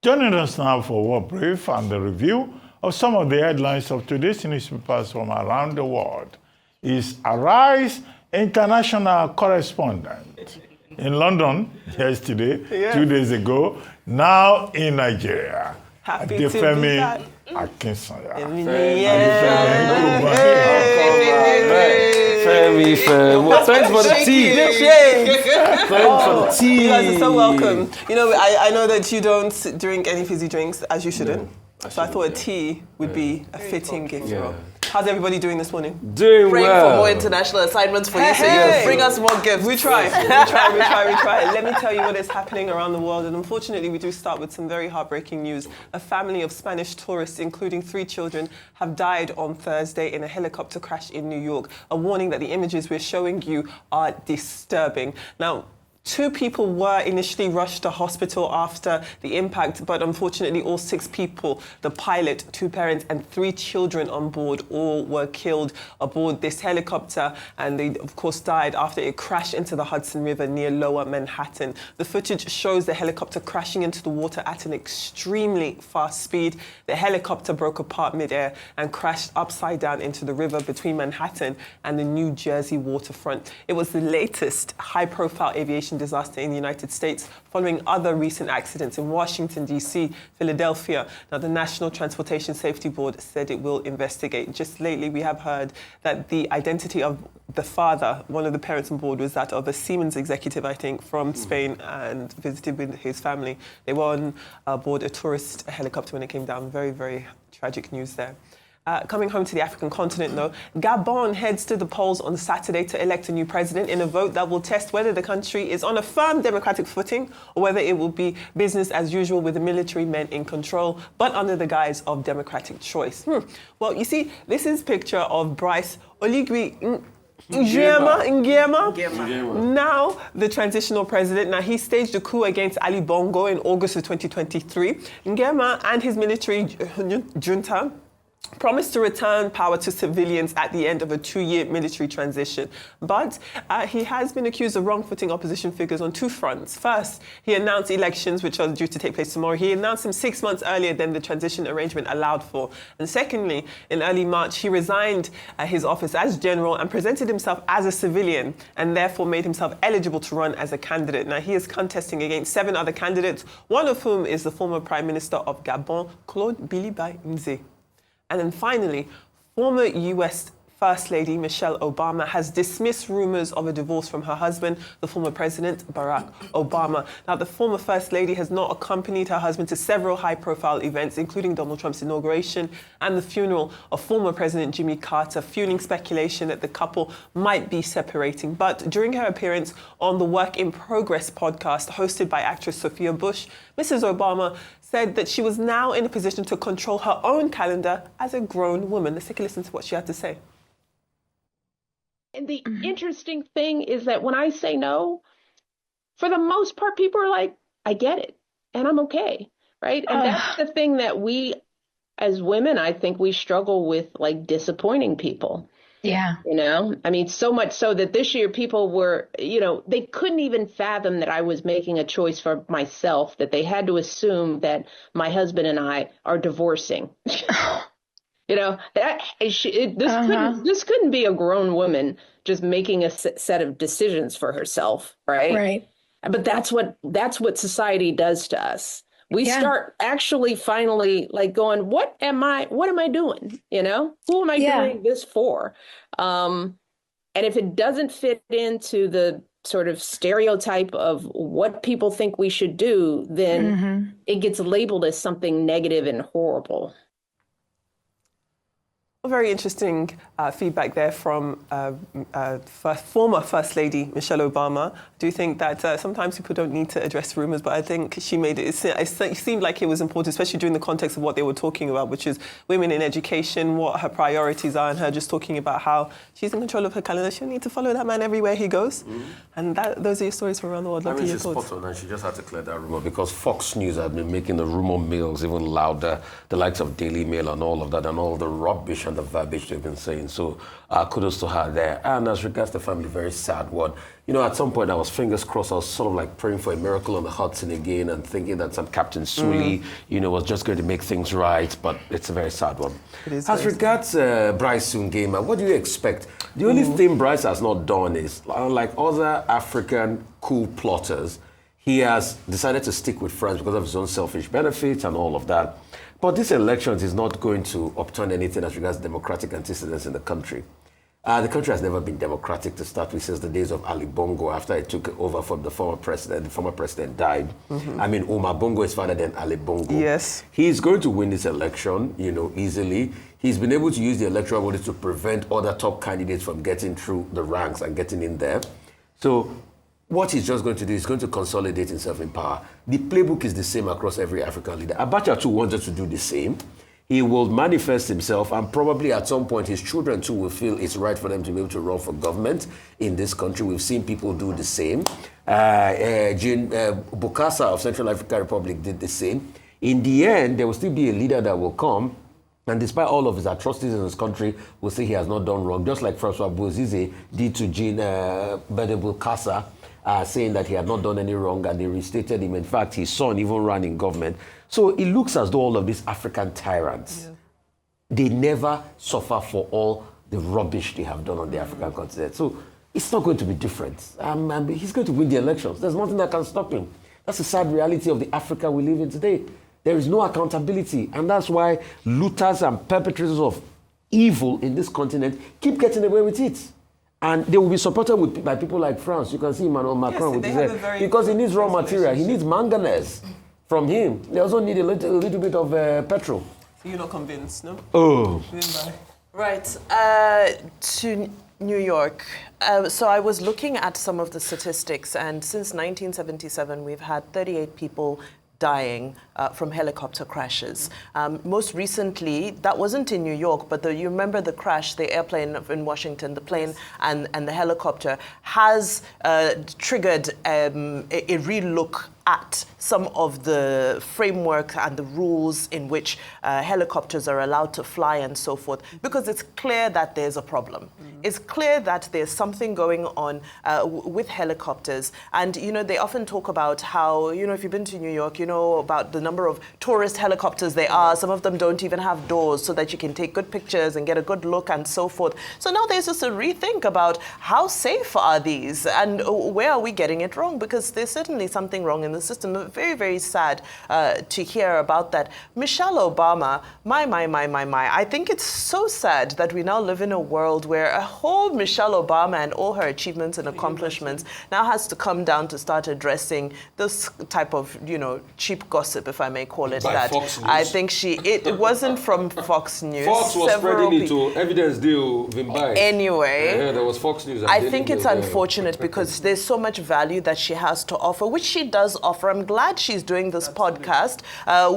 Joining us now for War Brief and the review of some of the headlines of today's newspapers from around the world is Arise international correspondent in London yesterday, 2 days ago, now in Nigeria. Happy to be back. Akinsanya. Thanks for the tea. Thanks for the tea. You guys are so welcome. You know, I know that you don't drink any fizzy drinks, as you shouldn't. So I thought a tea would be a fitting gift. Yeah. How's everybody doing this morning? Doing Praying well. for more international assignments for you, so you Hey. can bring us more gifts. We try. We try. Let me tell you what is happening around the world. And unfortunately, we do start with some very heartbreaking news. A family of Spanish tourists, including 3 children, have died on Thursday in a helicopter crash in New York. A warning that the images we're showing you are disturbing. Now, 2 people were initially rushed to hospital after the impact, but unfortunately all 6 people, the pilot, 2 parents and 3 children on board, all were killed aboard this helicopter, and they of course died after it crashed into the Hudson River near Lower Manhattan. The footage shows the helicopter crashing into the water at an extremely fast speed. The helicopter broke apart midair and crashed upside down into the river between Manhattan and the New Jersey waterfront. It was the latest high-profile aviation disaster in the United States, following other recent accidents in Washington, D.C., Philadelphia. Now, the National Transportation Safety Board said it will investigate. Just lately, we have heard that the identity of the father, one of the parents on board, was that of a Siemens executive, I think, from Spain, and visited with his family. They were on board a tourist helicopter when it came down. Very, very tragic news there. Coming home to the African continent, though, Gabon heads to the polls on Saturday to elect a new president in a vote that will test whether the country is on a firm democratic footing or whether it will be business as usual with the military men in control, but under the guise of democratic choice. Well, you see, this is a picture of Bryce Oligui Nguema, now the transitional president. Now, he staged a coup against Ali Bongo in August of 2023. Nguema and his military junta promised to return power to civilians at the end of a 2-year military transition. But he has been accused of wrong-footing opposition figures on 2 fronts. First, he announced elections, which are due to take place tomorrow. He announced them 6 months earlier than the transition arrangement allowed for. And secondly, in early March, he resigned his office as general and presented himself as a civilian, and therefore made himself eligible to run as a candidate. Now, he is contesting against 7 other candidates, one of whom is the former Prime Minister of Gabon, Claude Bilibai Nze. And then finally, former US First Lady Michelle Obama has dismissed rumors of a divorce from her husband, the former President Barack Obama. Now, the former First Lady has not accompanied her husband to several high-profile events, including Donald Trump's inauguration and the funeral of former President Jimmy Carter, fueling speculation that the couple might be separating. But during her appearance on the Work in Progress podcast hosted by actress Sophia Bush, Mrs. Obama said that she was now in a position to control her own calendar as a grown woman. Let's take a listen to what she had to say. And the interesting thing is that when I say no, for the most part, people are like, I get it, and I'm okay, right? And that's the thing that we, as women, I think we struggle with, like, disappointing people. Yeah. You know, I mean, so much so that this year people were, you know, they couldn't even fathom that I was making a choice for myself, that they had to assume that my husband and I are divorcing. You know, this couldn't be a grown woman just making a set of decisions for herself, right? Right. But that's what society does to us. We start actually finally like going, what am I doing? You know, who am I doing this for? And if it doesn't fit into the sort of stereotype of what people think we should do, then it gets labeled as something negative and horrible. Very interesting feedback there from former First Lady Michelle Obama. I do think that sometimes people don't need to address rumors, but I think she made it seemed like it was important, especially during the context of what they were talking about, which is women in education, what her priorities are, and her just talking about how she's in control of her calendar. She'll need to follow that man everywhere he goes. And those are your stories from around the world. I Love to mean, hear she's your thoughts. spot on, and she just had to clear that rumor because Fox News have been making the rumor mills even louder, the likes of Daily Mail and all of that, and all the rubbish and the verbiage they've been saying. So kudos to her there. And as regards the family, very sad one. You know, at some point I was fingers crossed, I was sort of like praying for a miracle on the Hudson again and thinking that some Captain Sully, you know, was just going to make things right, but it's a very sad one. It is As very regards Bryce Sungema, what do you expect? The only thing Bryce has not done is, like other African coup plotters, he has decided to stick with France because of his own selfish benefits and all of that. But this election is not going to upturn anything as regards democratic antecedents in the country. The country has never been democratic to start with since the days of Ali Bongo after he took over from the former president. The former president died. I mean, Omar Bongo is father than Ali Bongo. Yes. He's going to win this election, you know, easily. He's been able to use the electoral vote to prevent other top candidates from getting through the ranks and getting in there. So what he's just going to do is going to consolidate himself in power. The playbook is the same across every African leader. Abacha too wanted to do the same. He will manifest himself, and probably at some point his children too will feel it's right for them to be able to run for government in this country. We've seen people do the same. Bokassa of Central African Republic did the same. In the end, there will still be a leader that will come, and despite all of his atrocities in his country, will say he has not done wrong, just like Francois Bozize did to Jean Bokassa, saying that he had not done any wrong, and they restated him. In fact, his son even ran in government. So it looks as though all of these African tyrants, they never suffer for all the rubbish they have done on the African continent. So it's not going to be different. He's going to win the elections. There's nothing that can stop him. That's the sad reality of the Africa we live in today. There is no accountability. And that's why looters and perpetrators of evil in this continent keep getting away with it. And they will be supported by people like France. You can see Emmanuel Macron with his head. Because he needs raw material. He needs manganese from him. They also need a little bit of petrol. So you're not convinced, no? Oh. Right. To New York. So I was looking at some of the statistics, and since 1977, we've had 38 people dying from helicopter crashes. Most recently, that wasn't in New York, but you remember the crash, the airplane in Washington, the plane and the helicopter has triggered a relook at some of the framework and the rules in which helicopters are allowed to fly and so forth, because it's clear that there's a problem. It's clear that there's something going on with helicopters. And, you know, they often talk about how, you know, if you've been to New York, you know about the number of tourist helicopters there are. Some of them don't even have doors so that you can take good pictures and get a good look and so forth. So now there's just a rethink about how safe are these and where are we getting it wrong? Because there's certainly something wrong in the system. Very, very sad to hear about that. Michelle Obama, my. I think it's so sad that we now live in a world where a whole Michelle Obama and all her achievements and accomplishments now has to come down to start addressing this type of, you know, cheap gossip, if I may call it that. Fox News. I think it wasn't from Fox News. Fox was spreading it to evidence deal Vimbai. Anyway, yeah, there was Fox News. I think it's unfortunate because there's so much value that she has to offer, which she does offer. I'm glad she's doing this podcast,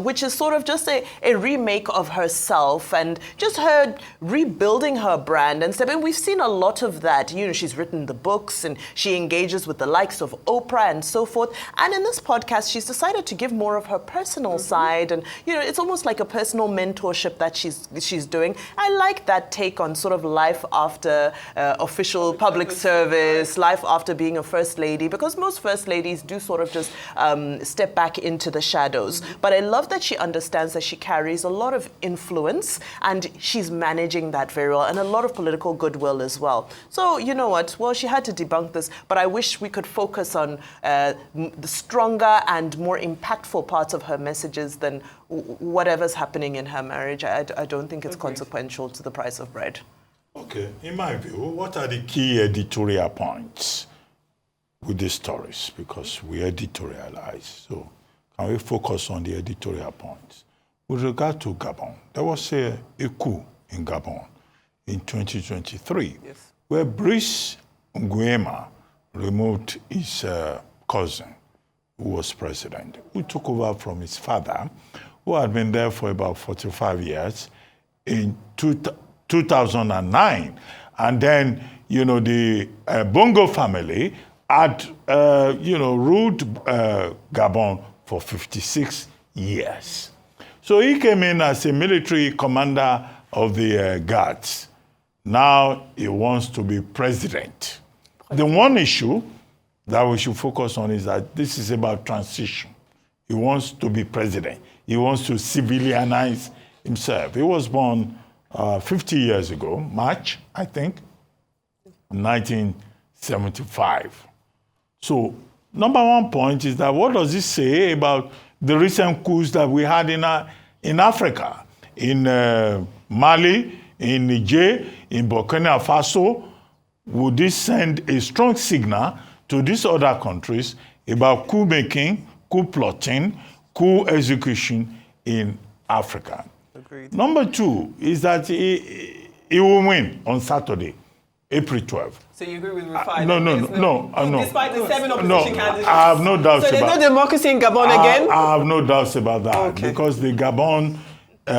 which is sort of just a remake of herself and just her rebuilding her brand and stuff. And we've seen a lot of that. You know, she's written the books and she engages with the likes of Oprah and so forth. And in this podcast, she's decided to give more of her personal side. And, you know, it's almost like a personal mentorship that she's doing. I like that take on sort of life after official public service, life after being a first lady, because most first ladies do sort of just step back into the shadows. But I love that she understands that she carries a lot of influence and she's managing that very well, and a lot of political goodwill as well. So, you know what? Well, she had to debunk this, but I wish we could focus on the stronger and more impactful parts of her messages than whatever's happening in her marriage. I don't think it's consequential to the price of bread. Okay, in my view, what are the key editorial points with these stories? Because we editorialize, so can we focus on the editorial points? With regard to Gabon, there was a coup in Gabon in 2023, where Brice Nguema removed his cousin, who was president, who took over from his father, who had been there for about 45 years, in 2009. And then, you know, the Bongo family had, ruled Gabon for 56 years. So he came in as a military commander of the Guards. Now he wants to be president. The one issue that we should focus on is that this is about transition. He wants to be president. He wants to civilianize himself. He was born 50 years ago, March, I think, 1975. So, number one point is that what does this say about the recent coups that we had in Africa, in Mali, in Niger, in Burkina Faso? Would this send a strong signal to these other countries about coup making, coup plotting, coup execution in Africa? Agreed. Number two is that he will win on Saturday, April 12th. So you agree with Rufai? No. Despite the 7 opposition candidates? I have no doubts so about there's no democracy in Gabon again? I have no doubts about that. Okay. Because the Gabon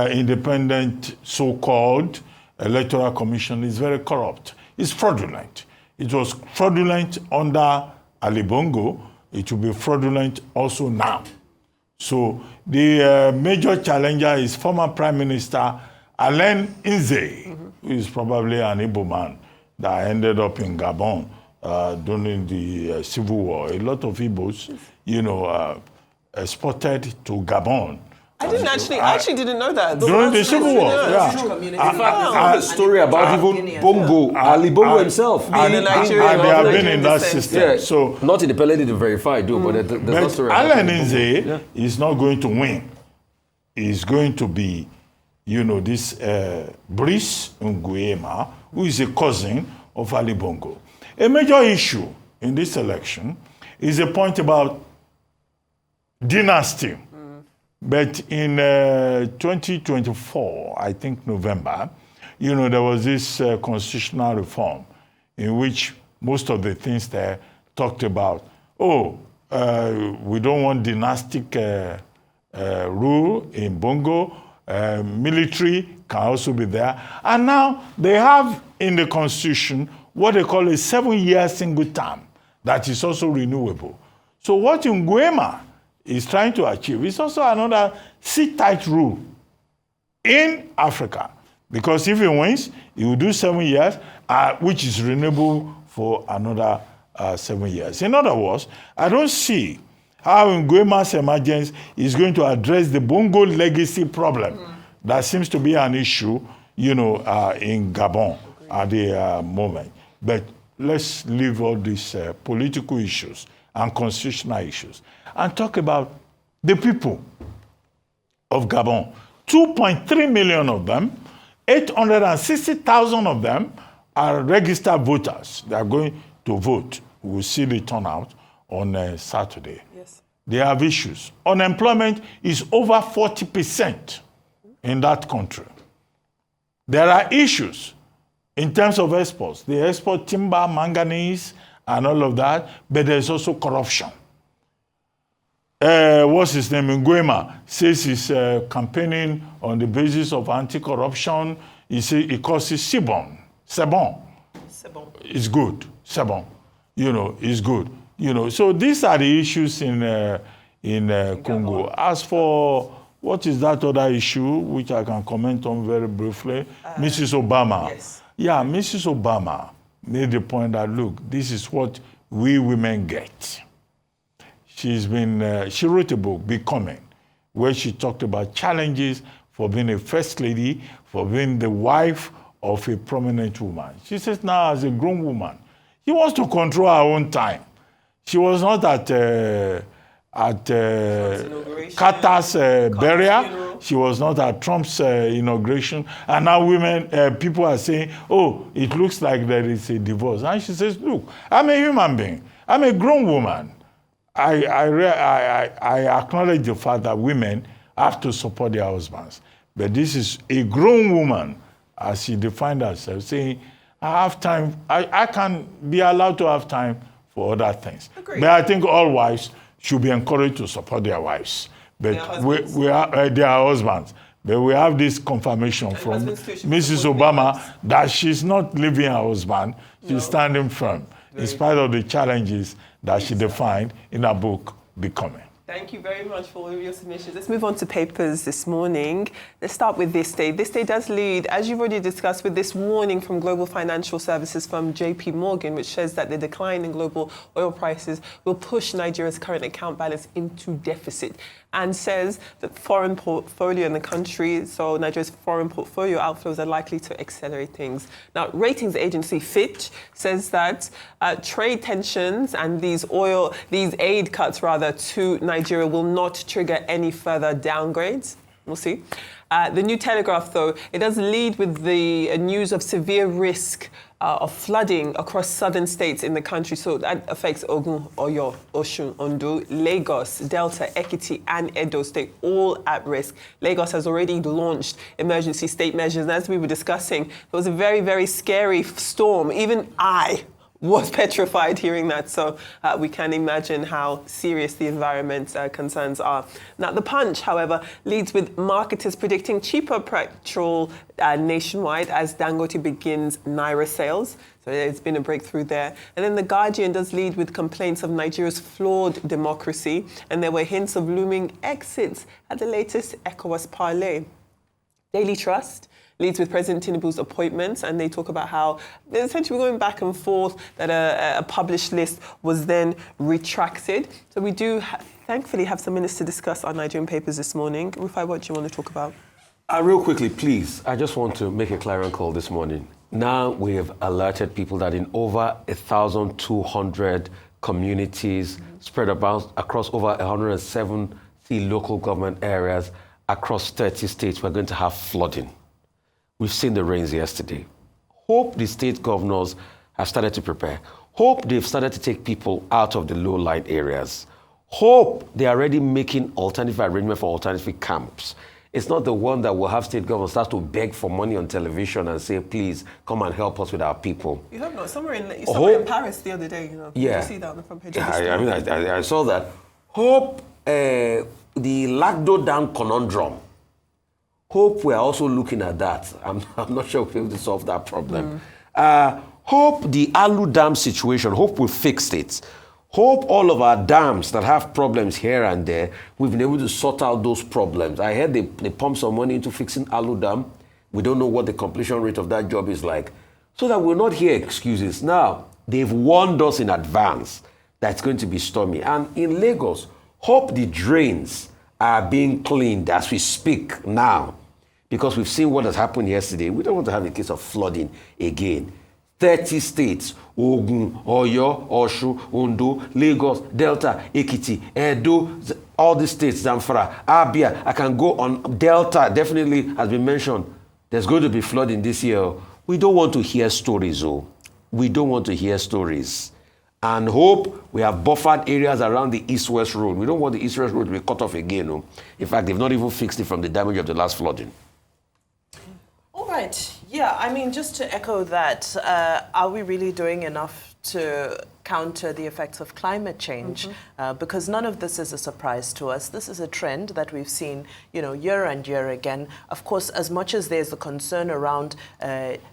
independent so-called electoral commission is very corrupt. It's fraudulent. It was fraudulent under Ali Bongo. It will be fraudulent also now. So the major challenger is former Prime Minister Alain Nze, who is probably an Igbo man that ended up in Gabon during the Civil War. A lot of Igbos, exported to Gabon. I actually didn't know that. During the Civil War, yeah. In fact, there's a story about even Bongo, Ali Bongo himself. And they have been in that system. Yeah, so not independently to verify, but there's no story. Alain Nze is not going to win. He's going to be, this Brice Nguema, who is a cousin of Ali Bongo. A major issue in this election is a point about dynasty. But in 2024, I think November, there was this constitutional reform in which most of the things there talked about, we don't want dynastic rule in Bongo, military can also be there. And now they have in the constitution what they call a 7-year single term that is also renewable. So what Nguema is trying to achieve is also another sit-tight rule in Africa. Because if he wins, he will do 7 years, which is renewable for another 7 years. In other words, I don't see how Nguema's emergence is going to address the Bongo legacy problem that seems to be an issue, in Gabon at the moment. But let's leave all these political issues and constitutional issues and talk about the people of Gabon. 2.3 million of them, 860,000 of them are registered voters. They are going to vote. We will see the turnout on Saturday. Yes. They have issues. Unemployment is over 40% in that country. There are issues in terms of exports. They export timber, manganese, and all of that, but there's also corruption. What's his name? Nguema says he's campaigning on the basis of anti-corruption. He calls it Sebon. It's good. Sebon. It's good. So these are the issues in Congo. As for what is that other issue, which I can comment on very briefly, Mrs. Obama. Yes. Yeah, Mrs. Obama made the point that, look, this is what we women get. She wrote a book, Becoming, where she talked about challenges for being a first lady, for being the wife of a prominent woman. She says now, as a grown woman, she wants to control her own time. She was not at Carter's burial. Funeral. She was not at Trump's inauguration. And now people are saying, it looks like there is a divorce. And she says, look, I'm a human being. I'm a grown woman. I acknowledge the fact that women have to support their husbands. But this is a grown woman, as she defined herself, saying, I have time, I can be allowed to have time for other things. Agreed. But I think all wives should be encouraged to support their wives. But their husbands. But we have this confirmation from Mrs. Obama that she's not leaving her husband, she's standing firm. in spite of the challenges that she defined in her book, Becoming. Thank you very much for all of your submissions. Let's move on to papers this morning. Let's start with This Day. This Day does lead, as you've already discussed, with this warning from global financial services firm JP Morgan, which says that the decline in global oil prices will push Nigeria's current account balance into deficit, and says that foreign portfolio in the country, so Nigeria's foreign portfolio outflows are likely to accelerate things. Now, ratings agency Fitch says that trade tensions and these aid cuts to Nigeria will not trigger any further downgrades. We'll see. The New Telegraph, though, it does lead with the news of severe risk of flooding across southern states in the country. So that affects Ogun, Oyo, Osun, Ondo, Lagos, Delta, Ekiti, and Edo State, all at risk. Lagos has already launched emergency state measures. And as we were discussing, it was a very, very scary storm. Even I was petrified hearing that, so we can imagine how serious the environment concerns are. Now, The Punch, however, leads with marketers predicting cheaper petrol nationwide as Dangote begins Naira sales. So there's been a breakthrough there. And then The Guardian does lead with complaints of Nigeria's flawed democracy, and there were hints of looming exits at the latest ECOWAS parley. Daily Trust leads with President Tinubu's appointments, and they talk about how they're essentially going back and forth, that a published list was then retracted. So we do thankfully have some minutes to discuss our Nigerian papers this morning. Rufai, what do you want to talk about? Real quickly, please, I just want to make a clarion call this morning. Now we have alerted people that in over 1,200 communities spread across over 170 local government areas across 30 states, we're going to have flooding. We've seen the rains yesterday. Hope the state governors have started to prepare. Hope they've started to take people out of the low-lying areas. Hope they're already making alternative arrangement for alternative camps. It's not the one that will have state governors start to beg for money on television and say, please, come and help us with our people. You hope not. Somewhere in Paris the other day, Yeah. Did you see that on the front page of the story? I saw that. Hope the Lagdo Dam conundrum. Hope we're also looking at that. I'm not sure we'll be able to solve that problem. Hope the Alu Dam situation, hope we fixed it. Hope all of our dams that have problems here and there, we've been able to sort out those problems. I heard they pumped some money into fixing Alu Dam. We don't know what the completion rate of that job is like. So that we'll not hear excuses. Now, they've warned us in advance that it's going to be stormy. And in Lagos, hope the drains are being cleaned as we speak now. Because we've seen what has happened yesterday. We don't want to have a case of flooding again. 30 states, Ogun, Oyo, Osun, Ondo, Lagos, Delta, Ekiti, Edo, all these states, Zamfara, Abia, I can go on. Delta definitely has been mentioned. There's going to be flooding this year. We don't want to hear stories, We don't want to hear stories. And hope we have buffered areas around the East-West Road. We don't want the East-West Road to be cut off again. In fact, they've not even fixed it from the damage of the last flooding. All right. Yeah, I mean, just to echo that, are we really doing enough to counter the effects of climate change? Because none of this is a surprise to us. This is a trend that we've seen, year and year again. Of course, as much as there's a concern around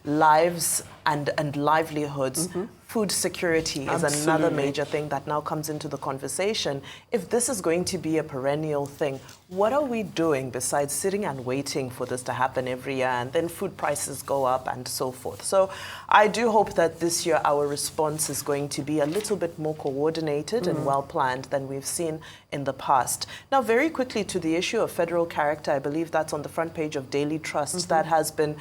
lives and livelihoods, food security is another major thing that now comes into the conversation. If this is going to be a perennial thing, what are we doing besides sitting and waiting for this to happen every year, and then food prices go up and so forth? So I do hope that this year our response is going to be a little bit more coordinated and well-planned than we've seen in the past. Now, very quickly to the issue of federal character, I believe that's on the front page of Daily Trust. That has been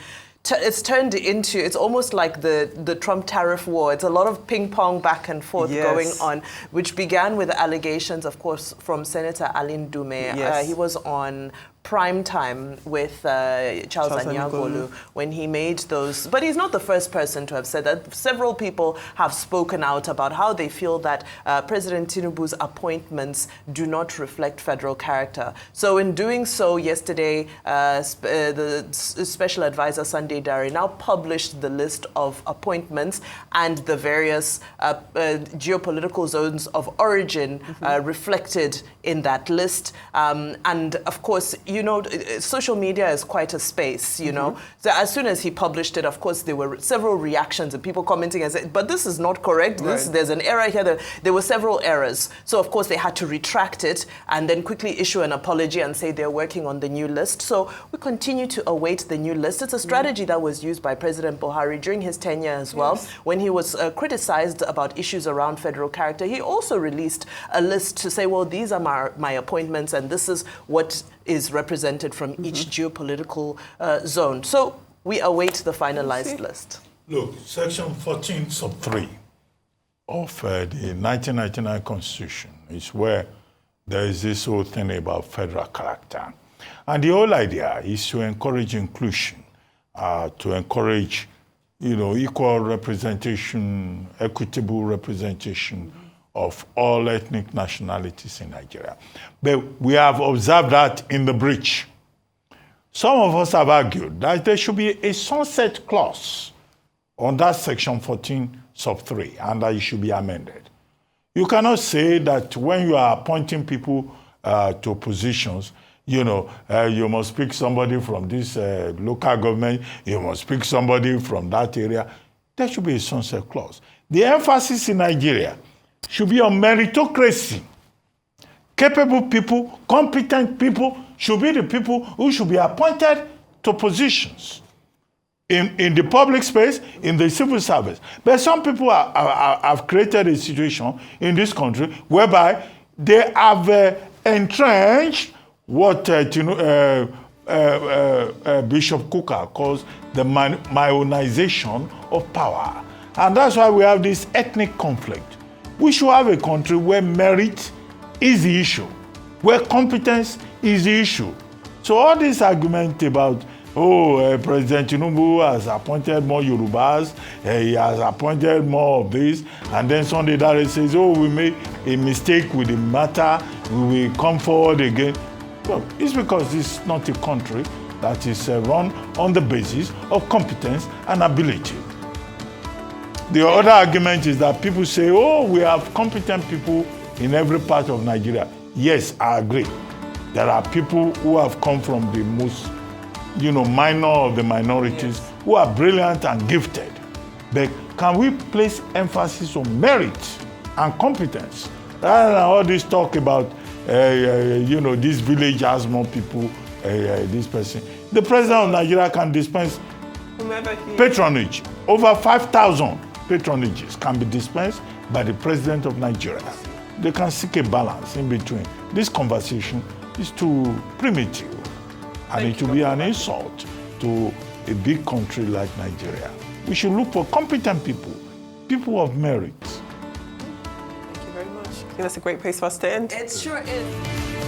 it's turned into, it's almost like the Trump tariff war. It's a lot of ping pong back and forth going on, which began with allegations, of course, from Senator Alin Dume. He was on prime time with Charles Anyagolu when he made those. But he's not the first person to have said that. Several people have spoken out about how they feel that President Tinubu's appointments do not reflect federal character. So in doing so, yesterday, the Special Advisor Sunday Dare now published the list of appointments and the various geopolitical zones of origin reflected in that list. And of course, you know, social media is quite a space, you know. So as soon as he published it, of course, there were several reactions and people commenting and saying, but this is not correct. There's an error here. There were several errors. So, of course, they had to retract it and then quickly issue an apology and say they're working on the new list. So we continue to await the new list. It's a strategy that was used by President Buhari during his tenure as well. When he was criticized about issues around federal character, he also released a list to say, well, these are my appointments and this is what is represented from each geopolitical zone. So we await the finalized list. Look, Section 14, sub 3 of the 1999 Constitution is where there is this whole thing about federal character. And the whole idea is to encourage inclusion, to encourage, you know, equal representation, equitable representation of all ethnic nationalities in Nigeria. But we have observed that in the breach. Some of us have argued that there should be a sunset clause on that Section 14, sub 3, and that it should be amended. You cannot say that when you are appointing people to positions, you know, you must pick somebody from this local government, you must pick somebody from that area. There should be a sunset clause. The emphasis in Nigeria should be on meritocracy. Capable people, competent people should be the people who should be appointed to positions in the public space, in the civil service. But some people have created a situation in this country whereby they have entrenched what Bishop Kuka calls the myonization of power. And that's why we have this ethnic conflict. We should have a country where merit is the issue, where competence is the issue. So all this argument about, President Tinubu has appointed more Yorubas, he has appointed more of this, and then Sunday Dare says, we made a mistake with the matter, we will come forward again. Well, it's because this is not a country that is run on the basis of competence and ability. The other argument is that people say, we have competent people in every part of Nigeria. Yes, I agree. There are people who have come from the most, minor of the minorities who are brilliant and gifted. But can we place emphasis on merit and competence rather than all this talk about, this village has more people, this person. The president of Nigeria can dispense patronage. Over 5,000 patronages can be dispensed by the president of Nigeria. They can seek a balance in between. This conversation is too primitive, and it will be an insult to a big country like Nigeria. We should look for competent people, people of merit. Thank you very much. I think that's a great place for us to end. It sure is.